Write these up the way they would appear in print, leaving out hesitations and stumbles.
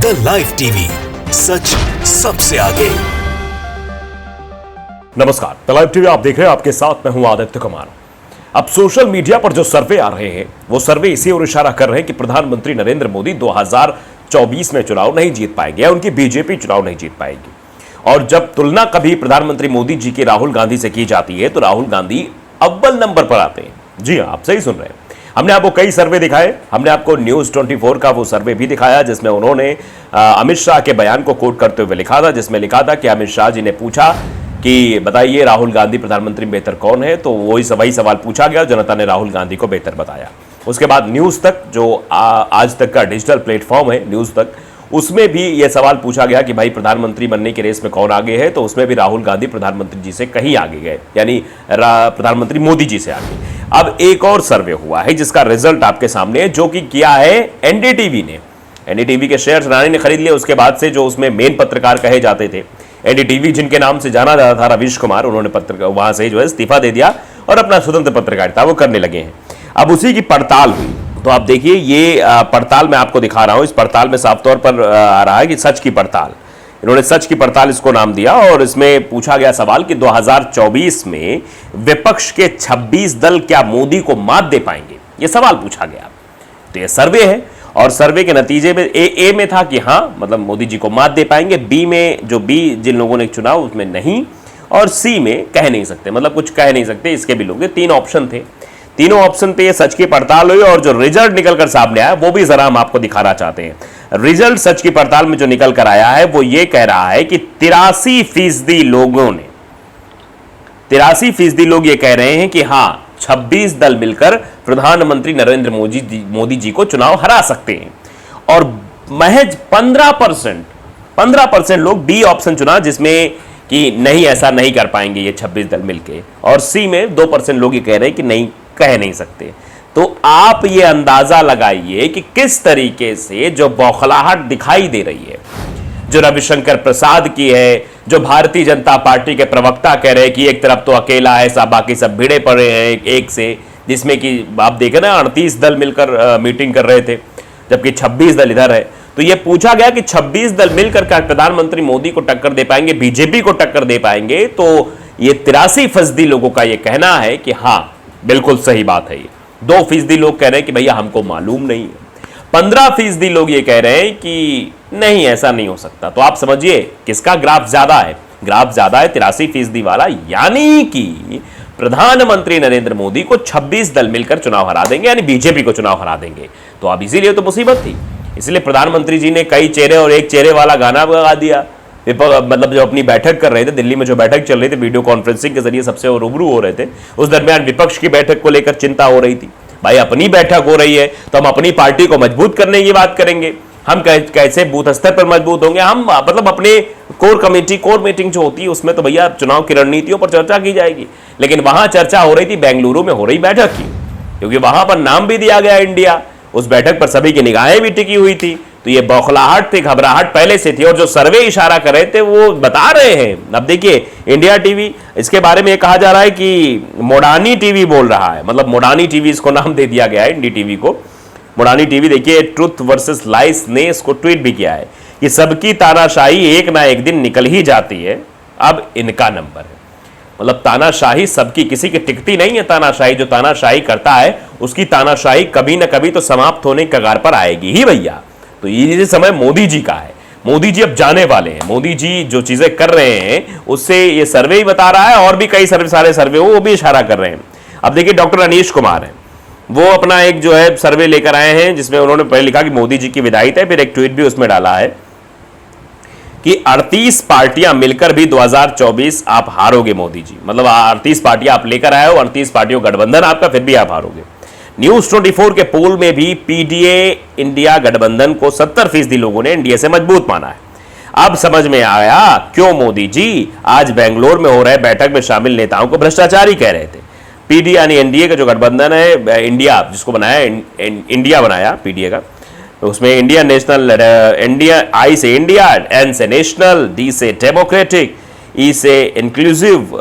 The live TV, सच सबसे आगे। नमस्कार, द लाइव टीवी आप देख रहे हैं, आपके साथ मैं हूं आदित्य कुमार। अब सोशल मीडिया पर जो सर्वे आ रहे हैं वो सर्वे इसी ओर इशारा कर रहे हैं कि प्रधानमंत्री नरेंद्र मोदी 2024 में चुनाव नहीं जीत पाएंगे या उनकी बीजेपी चुनाव नहीं जीत पाएगी। और जब तुलना कभी प्रधानमंत्री मोदी जी की राहुल गांधी से की जाती है तो राहुल गांधी अव्वल नंबर पर आते हैं। जी हां, आप सही सुन रहे हैं। हमने आपको कई सर्वे दिखाए, हमने आपको न्यूज 24 का वो सर्वे भी दिखाया जिसमें उन्होंने अमित शाह के बयान को कोट करते हुए लिखा था, जिसमें लिखा था कि अमित शाह जी ने पूछा कि बताइए राहुल गांधी प्रधानमंत्री बेहतर कौन है, तो वही सवाल पूछा गया, जनता ने राहुल गांधी को बेहतर बताया। उसके बाद न्यूज तक, जो आज तक का डिजिटल प्लेटफॉर्म है न्यूज तक, उसमें भी यह सवाल पूछा गया कि भाई प्रधानमंत्री बनने की रेस में कौन आगे है, तो उसमें भी राहुल गांधी प्रधानमंत्री जी से कहीं आगे गए, यानी प्रधानमंत्री मोदी जी से आगे। अब एक और सर्वे हुआ है जिसका रिजल्ट आपके सामने है, जो कि किया है एनडीटीवी ने। एनडीटीवी के शेयर्स रानी ने खरीद लिए। उसके बाद से जो उसमें मेन पत्रकार कहे जाते थे, एनडीटीवी जिनके नाम से जाना जाता था रवीश कुमार, उन्होंने वहां से जो है इस्तीफा दे दिया और अपना स्वतंत्र पत्रकारिता वो करने लगे हैं। अब उसी की पड़ताल हुई, तो आप देखिए ये पड़ताल मैं आपको दिखा रहा हूं। इस पड़ताल में साफ तौर पर आ रहा है कि सच की पड़ताल, इन्होंने सच की पड़ताल इसको नाम दिया। और इसमें पूछा गया सवाल कि 2024 में विपक्ष के 26 दल क्या मोदी को मात दे पाएंगे, ये सवाल पूछा गया। तो ये सर्वे है और सर्वे के नतीजे में ए में था कि हाँ, मतलब मोदी जी को मात दे पाएंगे, बी में जो बी जिन लोगों ने चुना उसमें नहीं, और सी में कह नहीं सकते, मतलब कुछ कह नहीं सकते, इसके भी लोग। तीन ऑप्शन थे, तीनों ऑप्शन पे ये सच की पड़ताल हुई और जो रिजल्ट निकल कर सामने आया वो भी जरा हम आपको दिखाना चाहते हैं। रिजल्ट सच की पड़ताल में जो निकल कर आया है वो ये कह रहा है कि 83% लोगों ने, 83% लोग ये कह रहे हैं कि हाँ 26 दल मिलकर प्रधानमंत्री नरेंद्र मोदी जी को चुनाव हरा सकते हैं। और महज 15% लोग डी ऑप्शन चुना, जिसमें कि नहीं, ऐसा नहीं कर पाएंगे ये 26 दल मिलके। और सी में 2% लोग ये कह रहे हैं कि नहीं, कह नहीं सकते। तो आप ये अंदाजा लगाइए कि किस तरीके से जो बौखलाहट दिखाई दे रही है, जो रविशंकर प्रसाद की है, जो भारतीय जनता पार्टी के प्रवक्ता कह रहे हैं कि एक तरफ तो अकेला है, सब बाकी सब भिड़े पड़े हैं एक से, जिसमें कि आप देखें ना 38 दल मिलकर मीटिंग कर रहे थे, जबकि 26 दल इधर है। तो ये पूछा गया कि 26 दल मिलकर क्या प्रधानमंत्री मोदी को टक्कर दे पाएंगे, बीजेपी को टक्कर दे पाएंगे? तो ये 83% लोगों का ये कहना है कि हाँ बिल्कुल सही बात है। ये 2% लोग कह रहे हैं कि भैया हमको मालूम नहीं है। 15% लोग ये कह रहे हैं कि नहीं, ऐसा नहीं हो सकता। तो आप समझिए किसका ग्राफ ज्यादा है। ग्राफ ज्यादा है 83% वाला, यानी कि प्रधानमंत्री नरेंद्र मोदी को 26 दल मिलकर चुनाव हरा देंगे, यानी बीजेपी को चुनाव हरा देंगे। तो अब इसीलिए तो मुसीबत थी, इसलिए प्रधानमंत्री जी ने कई चेहरे और एक चेहरे वाला गाना गा दिया। मतलब जो अपनी बैठक कर रहे थे, दिल्ली में जो बैठक चल रही थी, वीडियो कॉन्फ्रेंसिंग के जरिए सबसे रूबरू हो रहे थे, उस दरमियान विपक्ष की बैठक को लेकर चिंता हो रही थी। भाई अपनी बैठक हो रही है तो हम अपनी पार्टी को मजबूत करने की बात करेंगे, हम कैसे बूथ स्तर पर मजबूत होंगे, हम मतलब अपने कोर मीटिंग जो होती है उसमें तो भैया चुनाव की रणनीतियों पर चर्चा की जाएगी। लेकिन वहां चर्चा हो रही थी बेंगलुरु में हो रही बैठक की, क्योंकि वहां पर नाम भी दिया गया इंडिया, उस बैठक पर सभी की निगाहें भी टिकी हुई थी। तो ये बौखलाहट थी, घबराहट पहले से थी, और जो सर्वे इशारा कर रहे थे वो बता रहे हैं। अब देखिए इंडिया टीवी, इसके बारे में ये कहा जा रहा है कि मोडानी टीवी बोल रहा है, मतलब मोडानी टीवी इसको नाम दे दिया गया है इंडी टीवी को। मोडानी टीवी देखिए ट्रुथ वर्सेस लाइस ने इसको ट्वीट भी किया है कि सबकी तानाशाही एक ना एक दिन निकल ही जाती है, अब इनका नंबर है। मतलब तानाशाही सबकी, किसी की टिकती नहीं है तानाशाही। जो तानाशाही करता है उसकी तानाशाही कभी ना कभी तो समाप्त होने के कगार पर आएगी ही भैया। तो ये समय मोदी जी का है, मोदी जी अब जाने वाले हैं। मोदी जी जो चीजें कर रहे हैं उससे ये सर्वे ही बता रहा है, और भी कई सारे सर्वे वो भी इशारा कर रहे हैं। अब देखिए डॉक्टर अनीश कुमार है, वो अपना एक जो है सर्वे लेकर आए हैं, जिसमें उन्होंने पहले लिखा कि मोदी जी की विदाई है, फिर एक ट्वीट भी उसमें डाला है कि 38 पार्टियां मिलकर भी 2024 आप हारोगे मोदी जी। मतलब 38 पार्टियां आप लेकर आए हो, 38 पार्टियों गठबंधन आपका, फिर भी आप हारोगे। न्यूज 24 के पोल में भी पीडीए इंडिया गठबंधन को 70% लोगों ने एनडीए से मजबूत माना है। अब समझ में आया क्यों मोदी जी आज बेंगलोर में हो रहे बैठक में शामिल नेताओं को भ्रष्टाचारी कह रहे थे। पीडीए यानी एनडीए का जो गठबंधन है, इंडिया जिसको बनाया, इंडिया बनाया पीडीए का, उसमें इंडिया नेशनल, इंडिया आई से इंडिया, एन से नेशनल, डी से डेमोक्रेटिक, ई से इंक्लूसिव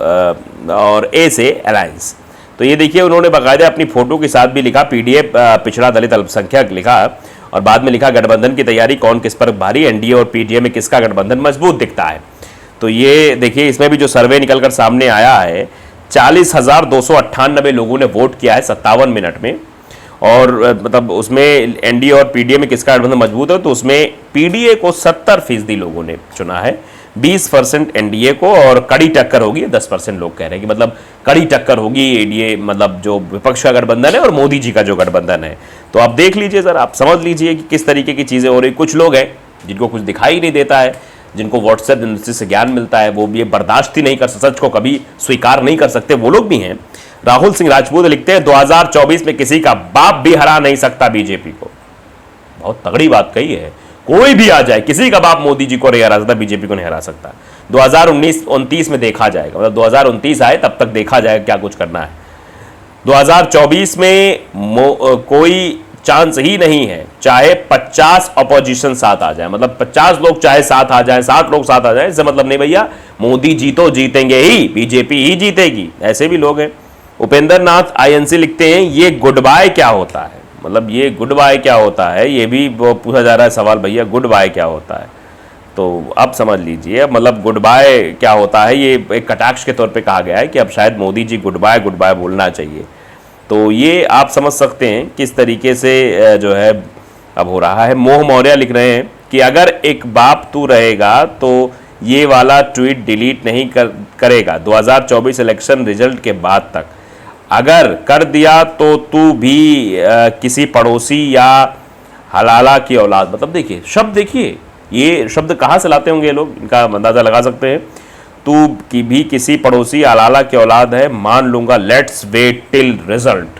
और ए से अलायंस। तो ये देखिए उन्होंने बाकायदा अपनी फोटो के साथ भी लिखा पीडीए पिछड़ा दलित अल्पसंख्यक लिखा, और बाद में लिखा गठबंधन की तैयारी कौन किस पर भारी, एनडीए और पीडीए में किसका गठबंधन मजबूत दिखता है। तो ये देखिए, इसमें भी जो सर्वे निकलकर सामने आया है, 40,298 लोगों ने वोट किया है 57 मिनट में, और मतलब उसमें एनडीए और पीडीए में किसका गठबंधन मजबूत है, तो उसमें पीडीए को 70% लोगों ने चुना है, 20% एनडीए को, और कड़ी टक्कर होगी 10% लोग कह रहे हैं कि मतलब कड़ी टक्कर होगी एनडीए, मतलब जो विपक्ष का गठबंधन है और मोदी जी का जो गठबंधन है। तो आप देख लीजिए सर, आप समझ लीजिए कि किस तरीके की चीज़ें हो रही। कुछ लोग हैं जिनको कुछ दिखाई नहीं देता है, जिनको व्हाट्सएप से ज्ञान मिलता है, वो भी बर्दाश्त ही नहीं कर सकते, सच को कभी स्वीकार नहीं कर सकते, वो लोग भी हैं। राहुल सिंह राजपूत लिखते हैं 2024 में किसी का बाप भी हरा नहीं सकता बीजेपी को। बहुत तगड़ी बात कही है, कोई भी आ जाए, किसी का बाप मोदी जी को नहीं हरा सकता, बीजेपी को नहीं हरा सकता। 2019-29 में देखा जाएगा, मतलब 2029 आए तब तक देखा जाएगा क्या कुछ करना है। 2024 में कोई चांस ही नहीं है, चाहे 50 अपोजिशन साथ आ जाए, मतलब 50 लोग चाहे साथ आ जाए, 60 लोग साथ आ जाए, इससे मतलब नहीं भैया, मोदी जी तो जीतेंगे ही, बीजेपी ही जीतेगी। ऐसे भी लोग हैं। उपेंद्र नाथ आईएनसी लिखते हैं ये गुड बाय क्या होता है, मतलब ये गुड बाय क्या होता है, ये भी पूछा जा रहा है सवाल, भैया गुड बाय क्या होता है। तो अब समझ लीजिए, मतलब गुड बाय क्या होता है, ये एक कटाक्ष के तौर पे कहा गया है कि अब शायद मोदी जी गुड बाय बोलना चाहिए। तो ये आप समझ सकते हैं किस तरीके से जो है अब हो रहा है। मोह मौर्य लिख रहे हैं कि अगर एक बाप तू रहेगा तो ये वाला ट्वीट डिलीट नहीं करेगा 2024 इलेक्शन रिजल्ट के बाद तक, अगर कर दिया तो तू भी किसी पड़ोसी या हलाला की औलाद, मतलब देखिए शब्द, देखिए ये शब्द कहाँ से लाते होंगे ये लोग, इनका अंदाज़ा लगा सकते हैं। तू की भी किसी पड़ोसी हलाला की औलाद है, मान लूंगा, लेट्स वेट टिल रिजल्ट,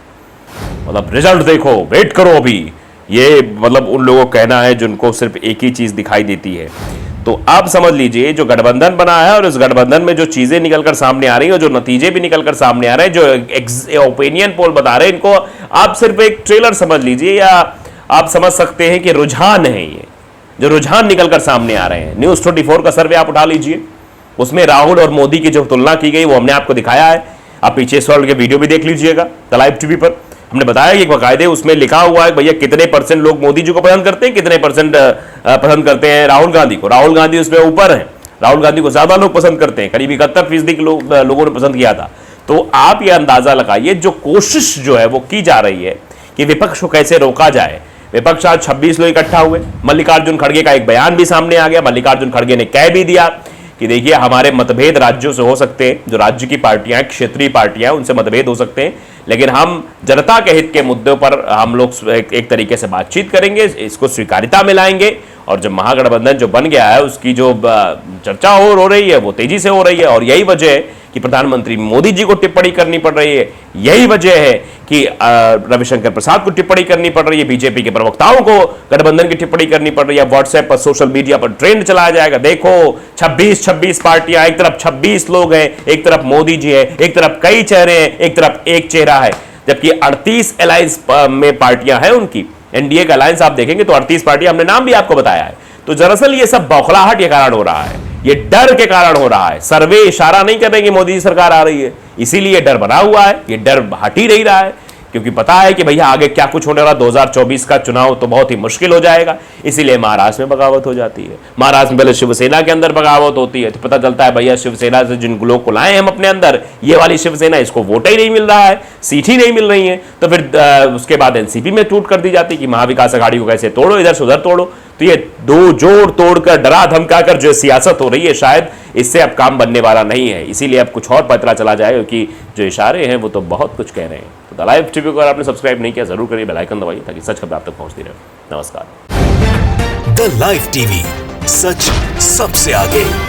मतलब रिजल्ट देखो, वेट करो अभी। ये मतलब उन लोगों को कहना है जिनको सिर्फ एक ही चीज़ दिखाई देती है। तो आप समझ लीजिए जो गठबंधन बना है और इस गठबंधन में जो चीजें निकलकर सामने आ रही हैं और जो नतीजे भी निकलकर सामने आ रहे हैं, जो ओपिनियन पोल बता रहे हैं, इनको आप सिर्फ एक ट्रेलर समझ लीजिए, या आप समझ सकते हैं कि रुझान है। ये जो रुझान निकलकर सामने आ रहे हैं, न्यूज़ 24 का सर्वे आप उठा लीजिए, उसमें राहुल और मोदी की जो तुलना की गई वो हमने आपको दिखाया है। आप पीछे इस के वीडियो भी देख लीजिएगा द लाइव टीवी पर। हमने बताया कि बाकायदे उसमें लिखा हुआ है भैया कितने % लोग मोदी जी को पसंद करते हैं, कितने % पसंद करते हैं राहुल गांधी को। राहुल गांधी उसमें ऊपर हैं, राहुल गांधी को ज्यादा लोग पसंद करते हैं, करीब 71% लोगों ने पसंद किया था। तो आप ये अंदाजा लगाइए, जो कोशिश जो है वो की जा रही है कि विपक्ष को कैसे रोका जाए। विपक्ष आज 26 लोग इकट्ठा हुए, मल्लिकार्जुन खड़गे का एक बयान भी सामने आ गया। मल्लिकार्जुन खड़गे ने कह भी दिया कि देखिए हमारे मतभेद राज्यों से हो सकते हैं, जो राज्य की पार्टियां, क्षेत्रीय पार्टियां, उनसे मतभेद हो सकते हैं, लेकिन हम जनता के हित के मुद्दों पर हम लोग एक तरीके से बातचीत करेंगे, इसको स्वीकार्यता में लाएंगे। और जब महागठबंधन जो बन गया है उसकी जो चर्चा हो रही है वो तेजी से हो रही है, और यही वजह है कि प्रधानमंत्री मोदी जी को टिप्पणी करनी पड़ रही है, यही वजह है कि रविशंकर प्रसाद को टिप्पणी करनी पड़ रही है, बीजेपी के प्रवक्ताओं को गठबंधन की टिप्पणी करनी पड़ रही है। व्हाट्सएप पर, सोशल मीडिया पर ट्रेंड चलाया जाएगा, देखो 26 पार्टियां, एक तरफ 26 लोग हैं, एक तरफ मोदी जी है, एक तरफ कई चेहरे हैं, एक तरफ एक चेहरा है, जबकि 38 अलायंस में पार्टियां हैं उनकी। एनडीए का अलायंस आप देखेंगे तो 38 पार्टियां, हमने नाम भी आपको बताया है। तो दरअसल ये सब बौखलाहट के कारण हो रहा है, ये डर के कारण हो रहा है। सर्वे इशारा नहीं कर रहे कि मोदी सरकार आ रही है, इसीलिए डर बना हुआ है, ये डर हट ही नहीं रहा है, क्योंकि पता है कि भैया आगे क्या कुछ होने वाला। 2024 का चुनाव तो बहुत ही मुश्किल हो जाएगा, इसीलिए महाराष्ट्र में बगावत हो जाती है। महाराष्ट्र में पहले शिवसेना के अंदर बगावत होती है, तो पता चलता है भैया शिवसेना से जिन लोग को लाए हम अपने अंदर, ये वाली शिवसेना, इसको वोट ही नहीं मिल रहा है, सीट ही नहीं मिल रही है। तो फिर उसके बाद एनसीपी में टूट कर दी जाती है कि महाविकास आघाड़ी को कैसे तोड़ो, इधर से उधर तोड़ो। तो ये दो जोड़ तोड़कर, डरा धमकाकर जो सियासत हो रही है, शायद इससे अब काम बनने वाला नहीं है। इसीलिए अब कुछ और पता चला जाए, क्योंकि जो इशारे हैं वो तो बहुत कुछ कह रहे हैं। तो द लाइव टीवी को अगर आपने सब्सक्राइब नहीं किया जरूर करिए, बेल आइकन दबाइए ताकि सच खबर आप तक पहुंचती रहे। नमस्कार। द लाइव टीवी, सच सबसे आगे।